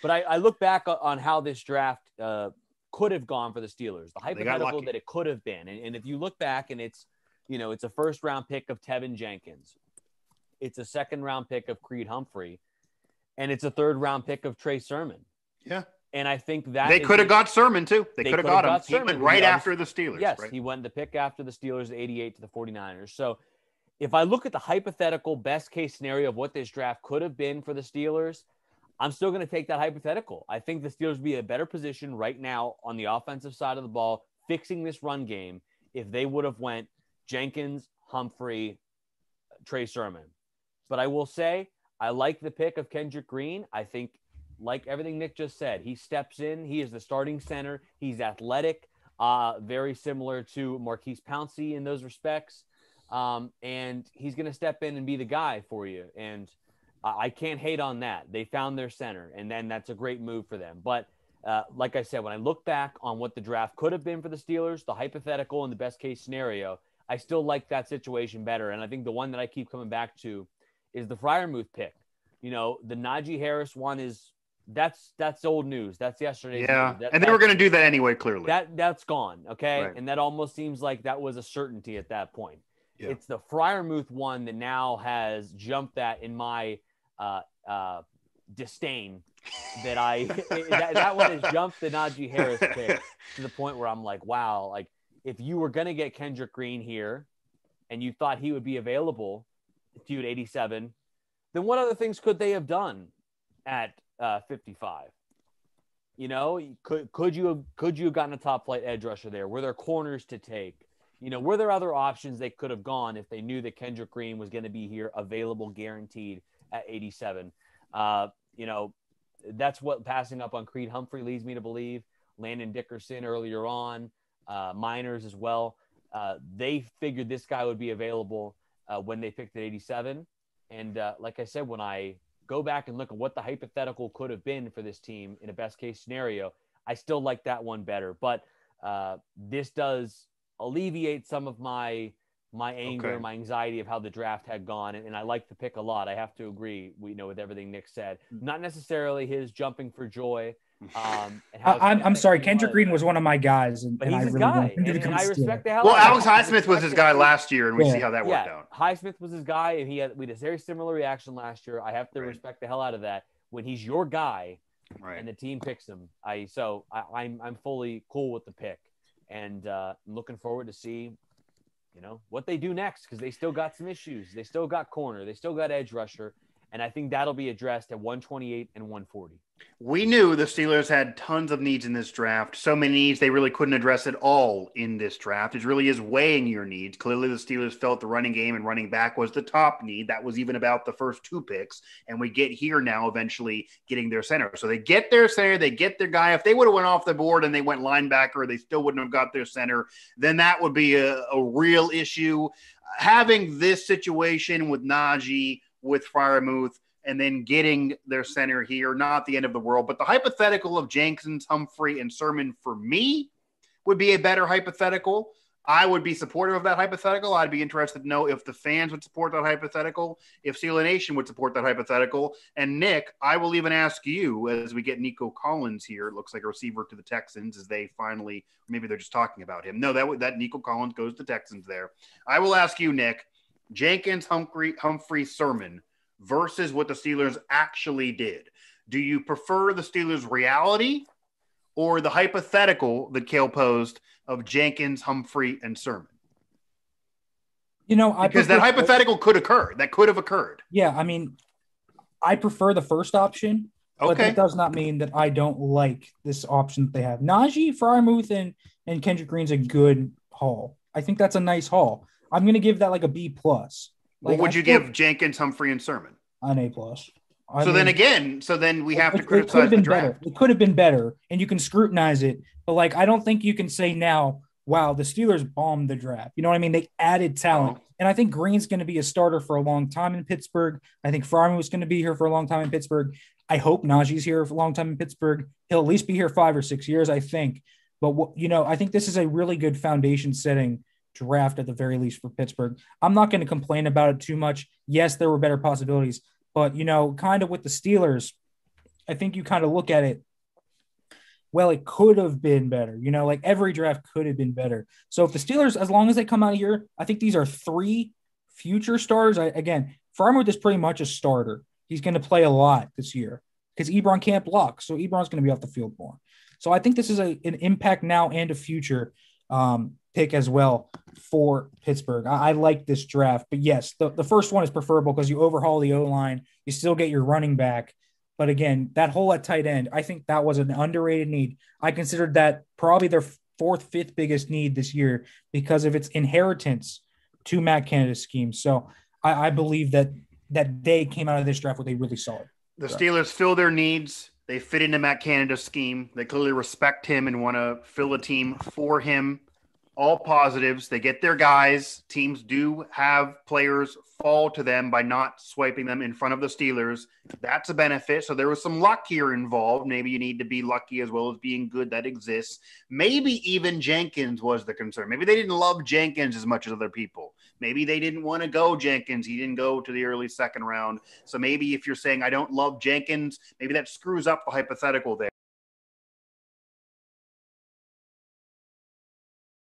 But I look back on how this draft could have gone for the Steelers, the hypothetical that it could have been. And if you look back and it's a first round pick of Tevin Jenkins, it's a second round pick of Creed Humphrey, and it's a third round pick of Trey Sermon. Yeah. And I think that they could have got Sermon too. They could have got him. Sermon. He went right after the Steelers. Yes, right? He went the pick after the Steelers, 88 to the 49ers. So if I look at the hypothetical best case scenario of what this draft could have been for the Steelers, I'm still going to take that hypothetical. I think the Steelers would be in a better position right now on the offensive side of the ball, fixing this run game, if they would have went Jenkins, Humphrey, Trey Sermon. But I will say, I like the pick of Kendrick Green. I think, like everything Nick just said, he steps in. He is the starting center. He's athletic, very similar to Marquise Pouncey in those respects. And he's going to step in and be the guy for you. And I can't hate on that. They found their center, and then that's a great move for them. But like I said, when I look back on what the draft could have been for the Steelers, the hypothetical and the best case scenario, I still like that situation better. And I think the one that I keep coming back to is the Freiermuth pick. The Najee Harris one that's old news. That's yesterday's news. And they were going to do that anyway, clearly. That's gone, okay? Right. And that almost seems like that was a certainty at that point. Yeah. It's the Freiermuth one that now has jumped that in my disdain that that one has jumped the Najee Harris pick to the point where I'm like, wow, like if you were going to get Kendrick Green here and you thought he would be available to you at 87, then what other things could they have done at 55? Could you have gotten a top flight edge rusher there? Were there corners to take? Were there other options they could have gone if they knew that Kendrick Green was going to be here, available, guaranteed at 87? That's what passing up on Creed Humphrey leads me to believe. Landon Dickerson earlier on, Miners as well. They figured this guy would be available when they picked at 87. And like I said, when I go back and look at what the hypothetical could have been for this team in a best case scenario, I still like that one better. But this does alleviate some of my anger, my anxiety of how the draft had gone. And I like the pick a lot. I have to agree, with everything Nick said. Not necessarily his jumping for joy. I'm sorry. Kendrick Green was one of my guys. But he's his guy. And I respect the hell out of it. Alex Highsmith was his guy last year, and we see how that worked out. Highsmith was his guy, and we had a very similar reaction last year. I have to respect the hell out of that. When he's your guy and the team picks him, I'm fully cool with the pick. And I'm looking forward to see, what they do next, because they still got some issues. They still got corner. They still got edge rusher. And I think that'll be addressed at 128 and 140. We knew the Steelers had tons of needs in this draft. So many needs they really couldn't address it all in this draft. It really is weighing your needs. Clearly, the Steelers felt the running game and running back was the top need. That was even about the first two picks. And we get here now eventually getting their center. So they get their center. They get their guy. If they would have went off the board and they went linebacker, they still wouldn't have got their center. Then that would be a real issue. Having this situation with Najee, with Freiermuth, and then getting their center here, not the end of the world. But the hypothetical of Jenkins, Humphrey, and Sermon for me would be a better hypothetical. I would be supportive of that hypothetical. I'd be interested to know if the fans would support that hypothetical, if Steeler Nation would support that hypothetical. And Nick, I will even ask you as we get Nico Collins here. It looks like a receiver to the Texans as they finally, maybe they're just talking about him. No, that Nico Collins goes to the Texans there. I will ask you, Nick, Jenkins, Humphrey, Sermon versus what the Steelers actually did. Do you prefer the Steelers' reality or the hypothetical that Cale posed of Jenkins, Humphrey, and Sermon? Because that hypothetical could occur. That could have occurred. Yeah, I mean, I prefer the first option, but that does not mean that I don't like this option that they have. Najee, Freiermuth, and Kendrick Green's a good haul. I think that's a nice haul. I'm going to give that like a B+. What would you give Jenkins, Humphrey, and Sermon? An A+. Then we have to criticize the draft. It could have been better, and you can scrutinize it. But I don't think you can say now, wow, the Steelers bombed the draft. You know what I mean? They added talent. And I think Green's going to be a starter for a long time in Pittsburgh. I think Freiermuth was going to be here for a long time in Pittsburgh. I hope Najee's here for a long time in Pittsburgh. He'll at least be here 5 or 6 years, I think. But, I think this is a really good foundation setting draft at the very least for Pittsburgh. I'm not going to complain about it too much. Yes, there were better possibilities, but kind of with the Steelers, I think you kind of look at it, well, it could have been better. Like every draft could have been better. So if the Steelers, as long as they come out of here, I think these are 3 future starters. Again, Farmouth is pretty much a starter. He's going to play a lot this year because Ebron can't block. So Ebron's going to be off the field more. So I think this is an impact now and a future pick as well for Pittsburgh. I like this draft. But yes, the first one is preferable because you overhaul the O-line. You still get your running back. But again, that hole at tight end, I think that was an underrated need. I considered that probably their 4th, 5th biggest need this year because of its inheritance to Matt Canada's scheme. So I believe that they came out of this draft with a really solid. The Steelers fill their needs. They fit into Matt Canada's scheme. They clearly respect him and want to fill a team for him. All positives. They get their guys. Teams do have players fall to them by not swiping them in front of the Steelers. That's a benefit. So there was some luck here involved. Maybe you need to be lucky as well as being good. That exists. Maybe even Jenkins was the concern. Maybe they didn't love Jenkins as much as other people. Maybe they didn't want to go Jenkins. He didn't go to the early second round. So maybe if you're saying, I don't love Jenkins, maybe that screws up the hypothetical there.